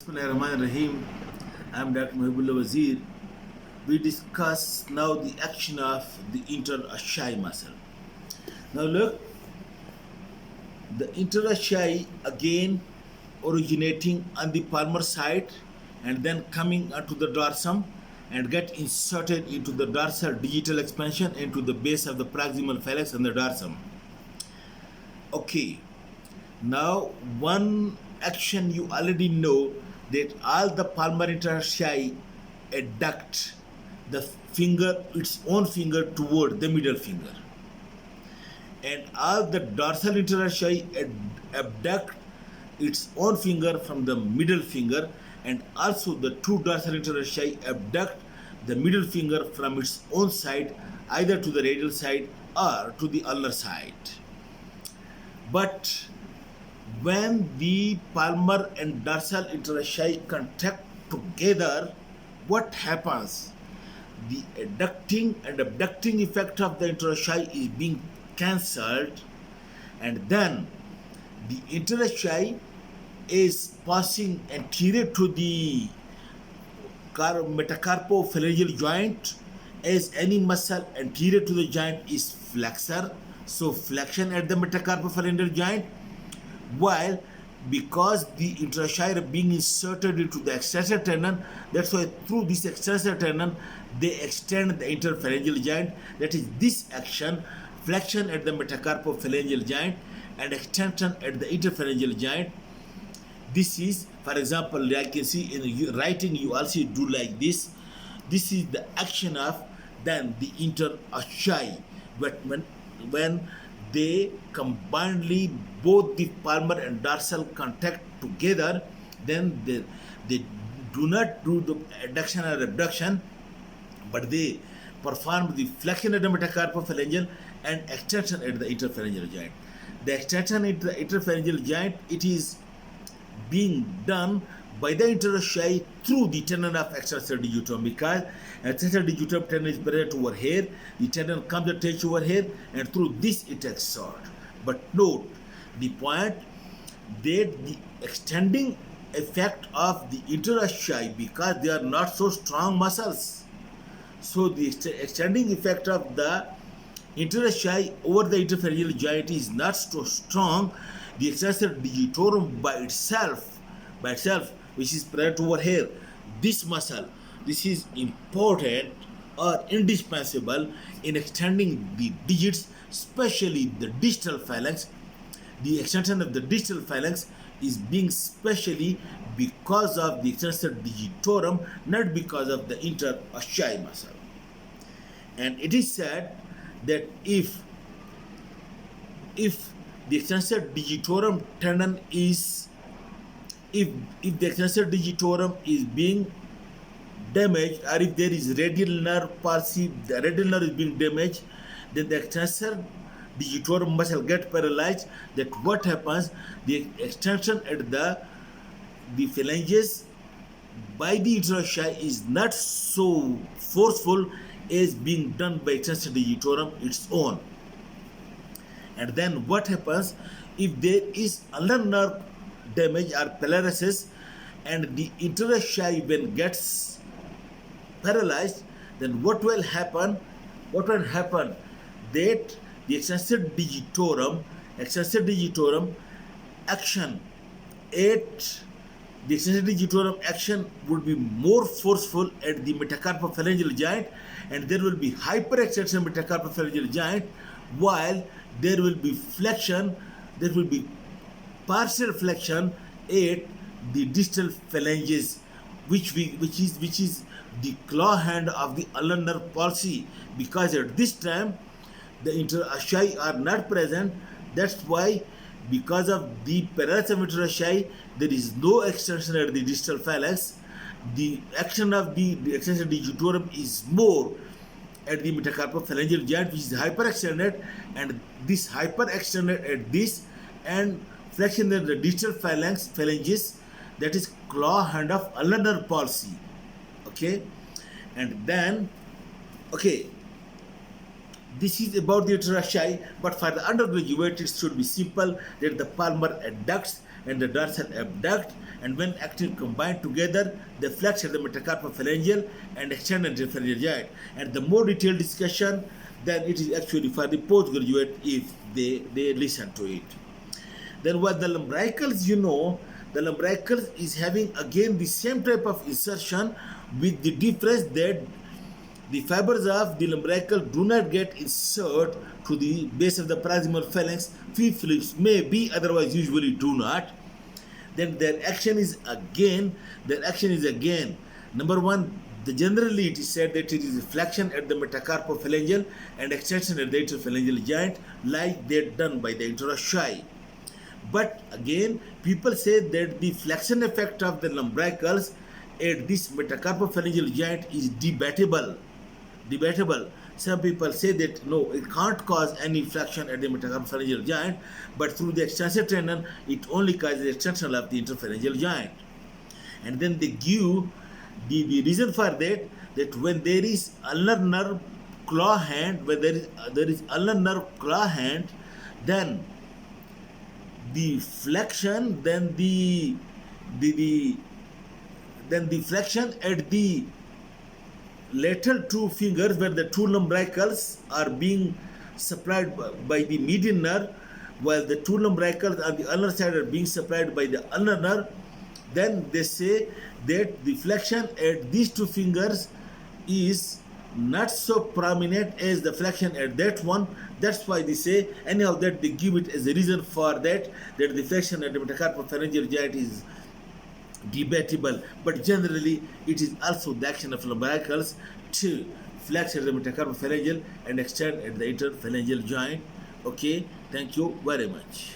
Bismillahirrahmanirrahim. I'm Dr. Mahibullah Wazir. We discuss now the action of the interosseous muscle. Now look, the interosseous again originating on the palmar side and then coming onto the dorsum and get inserted into the dorsal digital expansion into the base of the proximal phalanx and the dorsum. Okay, now one action you already know that all the palmar interosseous adduct the finger, its own finger toward the middle finger, and all the dorsal interosseous abduct its own finger from the middle finger, and also the two dorsal interosseous abduct the middle finger from its own side, either to the radial side or to the ulnar side. But when the palmar and dorsal interosseous contract together, what happens? The adducting and abducting effect of the interosseous is being cancelled, and then the interosseous is passing anterior to the metacarpophalangeal joint, as any muscle anterior to the joint is flexor, so flexion at the metacarpophalangeal joint, while because the interosseous are being inserted into the extensor tendon, that's why through this extensor tendon they extend the interphalangeal joint. That is this action, flexion at the metacarpophalangeal joint and extension at the interphalangeal joint. This is, for example, like you can see in the writing, you also do like this. This is the action of then the interosseous when they combinedly both the palmar and dorsal contact together, then they do not do the adduction or abduction, but they perform the flexion at the metacarpophalangeal and extension at the interphalangeal joint. The extension at the interphalangeal joint, it is being done by the interosseous through the tendon of extensor digitorum, because extensor digitorum tendon is present over here, the tendon comes attached over here, and through this it exerts. But note the point that the extending effect of the interosseous, because they are not so strong muscles, so the extending effect of the interosseous over the interphalangeal joint is not so strong. The extensor digitorum by itself, which is present over here, this muscle, this is important or indispensable in extending the digits, especially the distal phalanx. The extension of the distal phalanx is being specially because of the extensor digitorum, not because of the interosseous muscle. And it is said that if the extensor digitorum tendon is, if the extensor digitorum is being damaged, or if there is radial nerve palsy, the radial nerve is being damaged, then the extensor digitorum muscle get paralyzed. That what happens, the extension at the phalanges by the interosseous is not so forceful as being done by extensor digitorum its own. And then what happens, if there is ulnar nerve damage or paralysis and the interosseous when gets paralyzed, then what will happen? That the extensor digitorum action at the extensor digitorum action would be more forceful at the metacarpophalangeal joint, and there will be hyperextension metacarpophalangeal joint, while there will be flexion, there will be partial flexion at the distal phalanges, which is the claw hand of the ulnar nerve palsy, because at this time the interosseous are not present. That's why, because of the paralysis of interosseous, there is no extension at the distal phalanx. The action of the extensor digitorum is more at the metacarpophalangeal joint, which is hyperextended, and this hyperextended at this and flexion at the distal phalanges, that is claw hand of ulnar nerve palsy. Okay, and then this is about the interosseous, but for the undergraduate it should be simple that the palmar adducts and the dorsal abduct, and when actin combined together, they flex at the metacarpophalangeal and extend at the phalangeal joint. And the more detailed discussion, then it is actually for the postgraduate if they listen to it. Then what the lumbricals, the lumbricals is having again the same type of insertion with the difference that the fibers of the lumbrical do not get inserted to the base of the proximal phalanx. Few flips may be, otherwise usually do not. Then their action is again, number one, generally it is said that it is flexion at the metacarpophalangeal and extension at the interphalangeal joint, like they're done by the interossei. But again, people say that the flexion effect of the lumbricals at this metacarpophalangeal joint is debatable. Some people say that no, it can't cause any flexion at the metacarpophalangeal joint, but through the extensor tendon, it only causes extension of the interphalangeal joint. And then they give the reason for that when there is ulnar nerve claw hand, when there is ulnar nerve claw hand, then the flexion, then the flexion at the lateral two fingers where the two lumbricals are being supplied by the median nerve, while the two lumbricals on the ulnar side are being supplied by the ulnar nerve. Then they say that the flexion at these two fingers is not so prominent as the flexion at that one. That's why they say, anyhow, that they give it as a reason for that the flexion at the metacarpophalangeal joint is debatable, but generally it is also the action of lumbricals to flex at the metacarpophalangeal and extend at the interphalangeal joint. Okay, thank you very much.